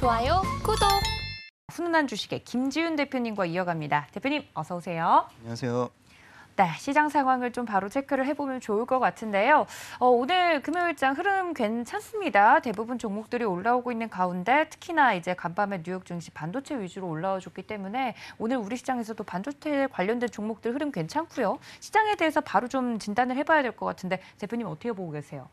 좋아요, 구독. 훈훈한 주식의 김지윤 대표님과 이어갑니다. 대표님 어서 오세요. 안녕하세요. 네, 시장 상황을 좀 바로 체크를 해보면 좋을 것 같은데요. 오늘 금요일장 흐름 괜찮습니다. 대부분 종목들이 올라오고 있는 가운데 특히나 이제 간밤에 뉴욕 증시 반도체 위주로 올라와줬기 때문에 오늘 우리 시장에서도 반도체 관련된 종목들 흐름 괜찮고요. 시장에 대해서 바로 좀 진단을 해봐야 될 것 같은데 대표님 어떻게 보고 계세요?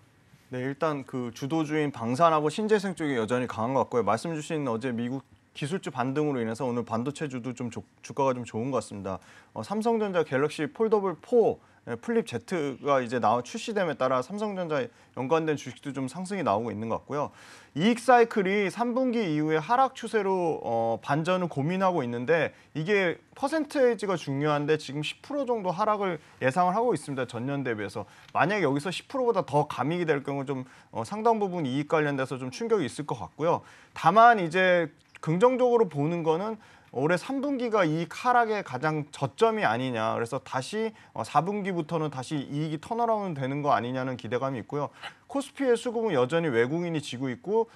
네, 일단 그 주도주인 방산하고 신재생 쪽이 여전히 강한 것 같고요. 말씀 주신 어제 미국 기술주 반등으로 인해서 오늘 반도체주도 좀 주가가 좀 좋은 것 같습니다. 삼성전자 갤럭시 폴더블 4 플립 Z가 이제 출시됨에 따라 삼성전자 연관된 주식도 좀 상승이 나오고 있는 것 같고요. 이익 사이클이 3분기 이후에 하락 추세로 반전을 고민하고 있는데 이게 퍼센테이지가 중요한데 지금 10% 정도 하락을 예상을 하고 있습니다. 전년 대비해서. 만약에 여기서 10%보다 더 감익이 될 경우 좀 상당 부분 이익 관련돼서 좀 충격이 있을 것 같고요. 다만 이제 긍정적으로 보는 거는 올해 3분기가 이익 하락의 가장 저점이 아니냐. 그래서 다시 4분기부터는 다시 이익이 턴어라운드 되는 거 아니냐는 기대감이 있고요. 코스피의 수급은 여전히 외국인이 지고 있고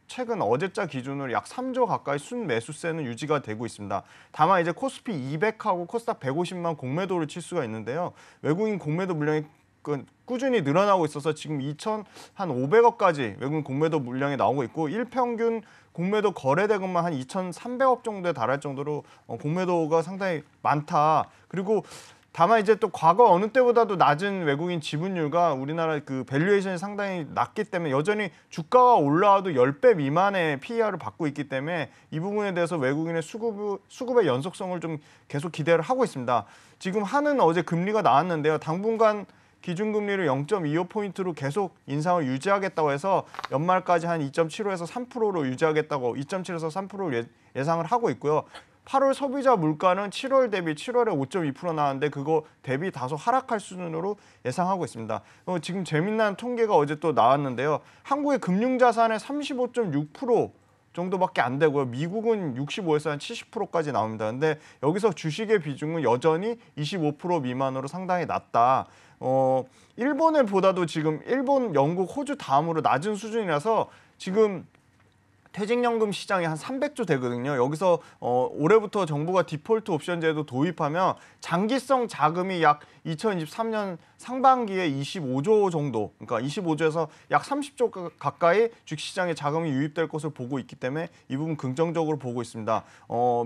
최근 어제자 기준으로 약 3조 가까이 순매수세는 유지가 되고 있습니다. 다만 이제 코스피 200하고 코스닥 150만 공매도를 칠 수가 있는데요. 외국인 공매도 물량이 꾸준히 늘어나고 있어서 지금 2,500억까지 외국인 공매도 물량이 나오고 있고 일평균 공매도 거래 대금만 한 2,300억 정도에 달할 정도로 공매도가 상당히 많다. 그리고 다만 이제 또 과거 어느 때보다도 낮은 외국인 지분율과 우리나라 그 밸류에이션이 상당히 낮기 때문에 여전히 주가가 올라와도 10배 미만의 PER을 받고 있기 때문에 이 부분에 대해서 외국인의 수급의 연속성을 좀 계속 기대를 하고 있습니다. 지금 한은 어제 금리가 나왔는데요. 당분간 기준금리를 0.25포인트로 계속 인상을 유지하겠다고 해서 연말까지 한 2.75에서 3%로 유지하겠다고 2.7에서 3%를 예상을 하고 있고요. 8월 소비자 물가는 7월 대비 7월에 5.2% 나왔는데 그거 대비 다소 하락할 수준으로 예상하고 있습니다. 지금 재미난 통계가 어제 또 나왔는데요. 한국의 금융자산의 35.6% 정도밖에 안 되고요. 미국은 65에서 한 70%까지 나옵니다. 근데 여기서 주식의 비중은 여전히 25% 미만으로 상당히 낮다. 일본을 보다도 지금 일본, 영국, 호주 다음으로 낮은 수준이라서 지금 퇴직연금 시장이 한 300조 되거든요. 여기서 올해부터 정부가 디폴트 옵션 제도 도입하면 장기성 자금이 약 2023년 상반기에 25조 정도, 그러니까 25조에서 약 30조 가까이 주식시장에 자금이 유입될 것으로 보고 있기 때문에 이 부분 긍정적으로 보고 있습니다.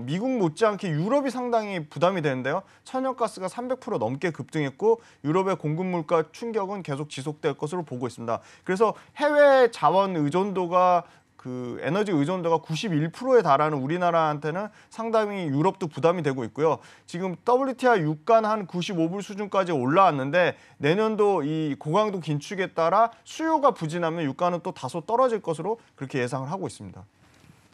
미국 못지않게 유럽이 상당히 부담이 되는데요. 천연가스가 300% 넘게 급등했고 유럽의 공급 물가 충격은 계속 지속될 것으로 보고 있습니다. 그래서 해외 자원 의존도가 그 에너지 의존도가 91%에 달하는 우리나라한테는 상당히 유럽도 부담이 되고 있고요. 지금 WTI 유가는 한 95불 수준까지 올라왔는데 내년도 이 고강도 긴축에 따라 수요가 부진하면 유가는 또 다소 떨어질 것으로 그렇게 예상을 하고 있습니다.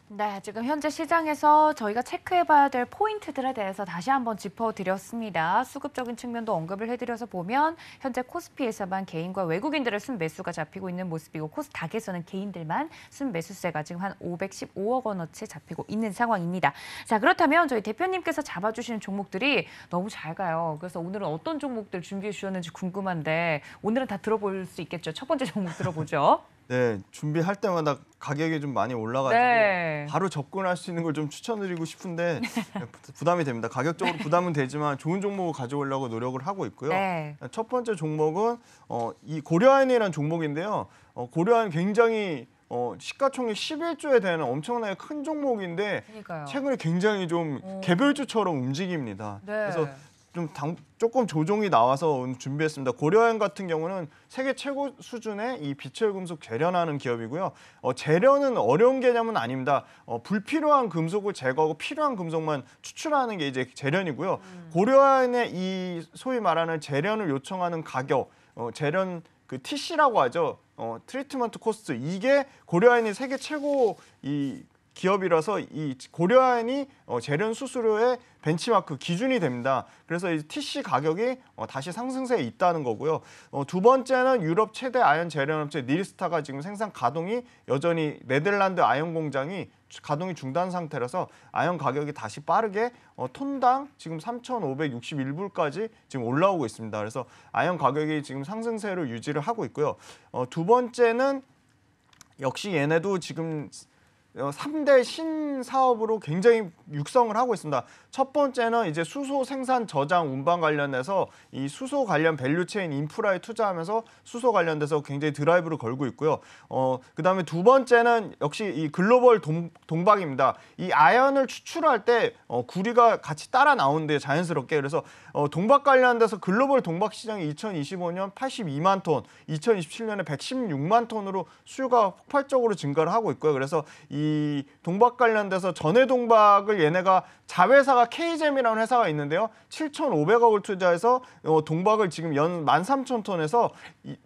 네, 지금 현재 시장에서 저희가 체크해봐야 될 포인트들에 대해서 다시 한번 짚어드렸습니다. 수급적인 측면도 언급을 해드려서 보면 현재 코스피에서만 개인과 외국인들의 순매수가 잡히고 있는 모습이고 코스닥에서는 개인들만 순매수세가 지금 한 515억 원어치 잡히고 있는 상황입니다. 자, 그렇다면 저희 대표님께서 잡아주시는 종목들이 너무 잘 가요. 그래서 오늘은 어떤 종목들 준비해 주셨는지 궁금한데 오늘은 다 들어볼 수 있겠죠. 첫 번째 종목 들어보죠. 네, 준비할 때마다 가격이 좀 많이 올라가지고 네. 바로 접근할 수 있는 걸 좀 추천드리고 싶은데 부담이 됩니다. 가격적으로 부담은 되지만 좋은 종목을 가져오려고 노력을 하고 있고요. 네. 첫 번째 종목은 이 고려아연이라는 종목인데요. 고려아연 굉장히 시가총액 11조에 되는 엄청나게 큰 종목인데 그러니까요. 최근에 굉장히 좀 개별주처럼 움직입니다. 네. 그래서 조금 조정이 나와서 오늘 준비했습니다. 고려아연 같은 경우는 세계 최고 수준의 이 비철 금속 재련하는 기업이고요. 재련은 어려운 개념은 아닙니다. 불필요한 금속을 제거하고 필요한 금속만 추출하는 게 이제 재련이고요. 고려아연의 이 소위 말하는 재련을 요청하는 가격, 재련 그 TC라고 하죠. 트리트먼트 코스트, 이게 고려아연이 세계 최고 이 기업이라서 이 고려아연이 재련 수수료의 벤치마크 기준이 됩니다. 그래서 이 TC 가격이 다시 상승세에 있다는 거고요. 두 번째는 유럽 최대 아연 재련업체 닐스타가 지금 생산 가동이 여전히 네덜란드 아연 공장이 가동이 중단 상태라서 아연 가격이 다시 빠르게 톤당 지금 3,561불까지 지금 올라오고 있습니다. 그래서 아연 가격이 지금 상승세를 유지를 하고 있고요. 두 번째는 역시 얘네도 지금 3대 신사업으로 굉장히 육성을 하고 있습니다. 첫 번째는 이제 수소 생산 저장 운반 관련해서 이 수소 관련 밸류체인 인프라에 투자하면서 수소 관련돼서 굉장히 드라이브를 걸고 있고요. 그다음에 두 번째는 역시 이 글로벌 동박입니다. 이 아연을 추출할 때 구리가 같이 따라 나오는데 자연스럽게 그래서 동박 관련돼서 글로벌 동박 시장이 2025년 82만 톤, 2027년에 116만 톤으로 수요가 폭발적으로 증가를 하고 있고요. 그래서 이 동박 관련돼서 전해 동박을 얘네가 자회사가 K잼이라는 회사가 있는데요. 7,500억을 투자해서 동박을 지금 연 13,000톤에서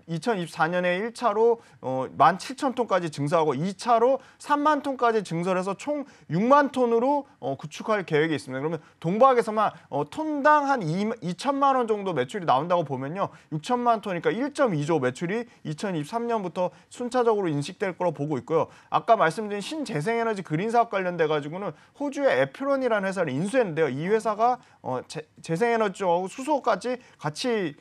2024년에 1차로 17,000톤까지 증설하고 2차로 3만 톤까지 증설해서 총 6만 톤으로 구축할 계획이 있습니다. 그러면 동박에서만 톤당 한 2천만 원 정도 매출이 나온다고 보면요. 6천만 톤이니까 1.2조 매출이 2023년부터 순차적으로 인식될 거로 보고 있고요. 아까 말씀드린 신재생에너지 그린 사업 관련돼 가지고는 호주의 에프론이라는 회사를 인수했는데요. 이 회사가 재생에너지 쪽하고 수소까지 같이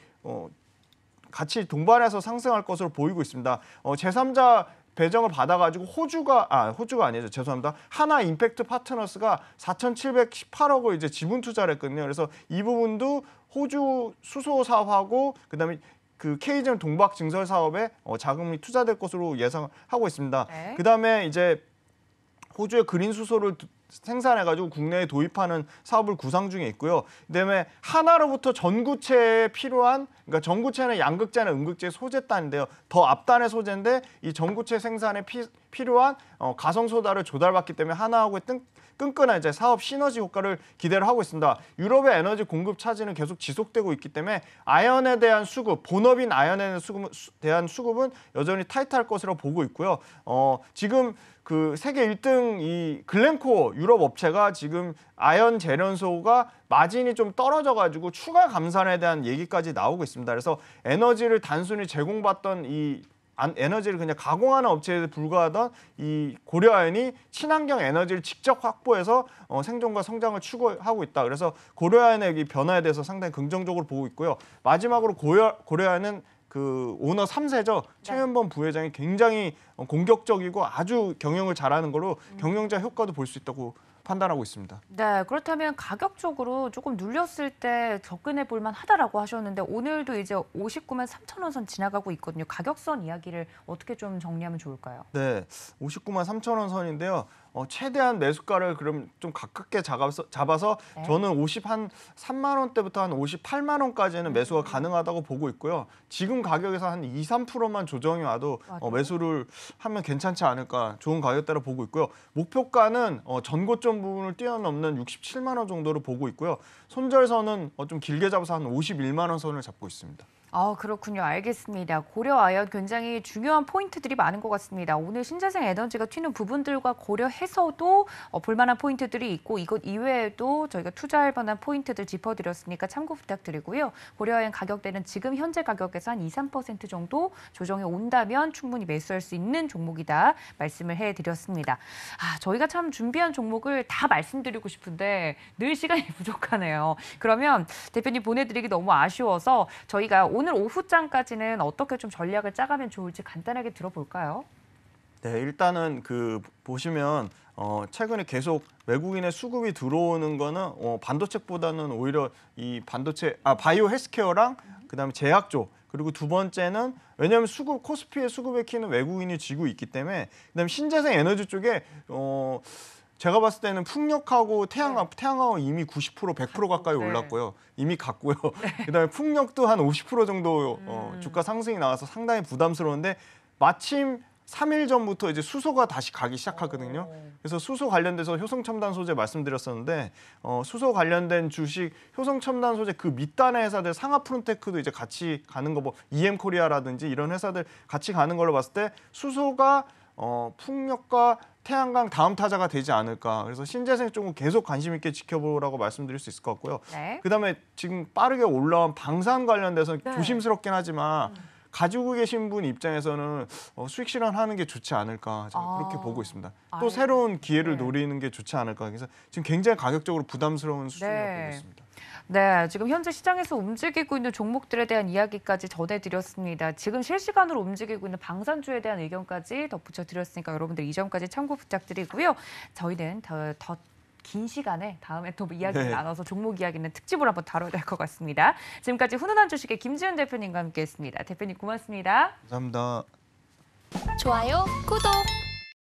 동반해서 상승할 것으로 보이고 있습니다. 제3자 배정을 받아가지고 호주가 아니죠. 죄송합니다. 하나 임팩트 파트너스가 4,718억을 이제 지분 투자를 했거든요. 그래서 이 부분도 호주 수소 사업하고 그다음에 그 K잼 동박 증설 사업에 자금이 투자될 것으로 예상하고 있습니다. 네. 그다음에 이제 호주의 그린 수소를 생산해가지고 국내에 도입하는 사업을 구상 중에 있고요. 그다음에 하나로부터 전구체에 필요한, 그러니까 전구체는 양극재나 음극재 소재단인데요. 더 앞단의 소재인데 이 전구체 생산에 필요한 가성소다를 조달받기 때문에 하나하고의 끈끈한 이제 사업 시너지 효과를 기대를 하고 있습니다. 유럽의 에너지 공급 차질은 계속 지속되고 있기 때문에 아연에 대한 수급, 본업인 아연에 대한 수급은 여전히 타이트할 것으로 보고 있고요. 지금 그 세계 1등 이 글렌코어 유럽 업체가 지금 아연 재련소가 마진이 좀 떨어져가지고 추가 감산에 대한 얘기까지 나오고 있습니다. 그래서 에너지를 단순히 제공받던 이 에너지를 그냥 가공하는 업체에 불과하던 이 고려아연이 친환경 에너지를 직접 확보해서 생존과 성장을 추구하고 있다. 그래서 고려아연의 이 변화에 대해서 상당히 긍정적으로 보고 있고요. 마지막으로 고려아연은 그 오너 3세죠. 최현범 부회장이 굉장히 공격적이고 아주 경영을 잘하는 거로 경영자 효과도 볼 수 있다고 판단하고 있습니다. 네, 그렇다면 가격적으로 조금 눌렸을 때 접근해 볼 만하다라고 하셨는데 오늘도 이제 59만 3천 원 선 지나가고 있거든요. 가격선 이야기를 어떻게 좀 정리하면 좋을까요? 네, 59만 3천 원 선인데요. 최대한 매수가를 그럼 좀 가깝게 잡아서 네. 저는 3만 원대부터 한 58만 원까지는 매수가 가능하다고 보고 있고요. 지금 가격에서 한 2, 3%만 조정이 와도 매수를 하면 괜찮지 않을까, 좋은 가격대로 보고 있고요. 목표가는 전고점 부분을 뛰어넘는 67만 원 정도로 보고 있고요. 손절선은 좀 길게 잡아서 한 51만 원 선을 잡고 있습니다. 그렇군요. 알겠습니다. 고려아연 굉장히 중요한 포인트들이 많은 것 같습니다. 오늘 신재생 에너지가 튀는 부분들과 고려해서도 볼만한 포인트들이 있고 이것 이외에도 저희가 투자할 만한 포인트들 짚어드렸으니까 참고 부탁드리고요. 고려아연 가격대는 지금 현재 가격에서 한 2, 3% 정도 조정이 온다면 충분히 매수할 수 있는 종목이다 말씀을 해드렸습니다. 저희가 참 준비한 종목을 다 말씀드리고 싶은데 늘 시간이 부족하네요. 그러면 대표님 보내드리기 너무 아쉬워서 저희가 오늘 오후장까지는 어떻게 좀 전략을 짜가면 좋을지 간단하게 들어볼까요? 네, 일단은 그 보시면 최근에 계속 외국인의 수급이 들어오는 거는 반도체보다는 오히려 이 바이오 헬스케어랑 그다음에 제약 쪽, 그리고 두 번째는 왜냐하면 코스피의 수급에 키는 외국인이 쥐고 있기 때문에, 그다음에 신재생 에너지 쪽에 제가 봤을 때는 풍력하고 태양광은 이미 90%, 100% 가까이 올랐고요. 이미 갔고요. 그다음에 풍력도 한 50% 정도 주가 상승이 나와서 상당히 부담스러운데 마침 3일 전부터 이제 수소가 다시 가기 시작하거든요. 그래서 수소 관련돼서 효성첨단 소재 말씀드렸었는데 수소 관련된 주식, 효성첨단 소재 그 밑단의 회사들 상하프론테크도 이제 같이 가는 거, EM코리아라든지 이런 회사들 같이 가는 걸로 봤을 때 수소가 풍력과 태양광 다음 타자가 되지 않을까. 그래서 신재생 쪽은 계속 관심 있게 지켜보라고 말씀드릴 수 있을 것 같고요. 네. 그다음에 지금 빠르게 올라온 방산 관련돼서 조심스럽긴 하지만 가지고 계신 분 입장에서는 수익 실현하는 게 좋지 않을까 저는 그렇게 보고 있습니다. 또 새로운 기회를 네. 노리는 게 좋지 않을까. 그래서 지금 굉장히 가격적으로 부담스러운 수준이라고 네. 보고 있습니다. 네, 지금 현재 시장에서 움직이고 있는 종목들에 대한 이야기까지 전해드렸습니다. 지금 실시간으로 움직이고 있는 방산주에 대한 의견까지 덧붙여 드렸으니까 여러분들 이 점까지 참고 부탁드리고요. 저희는 더 긴 시간에 다음에 또 이야기를 네. 나눠서 종목 이야기는 특집으로 한번 다뤄야 될 것 같습니다. 지금까지 훈훈한 주식의 김지은 대표님과 함께했습니다. 대표님 고맙습니다. 감사합니다. 좋아요, 구독.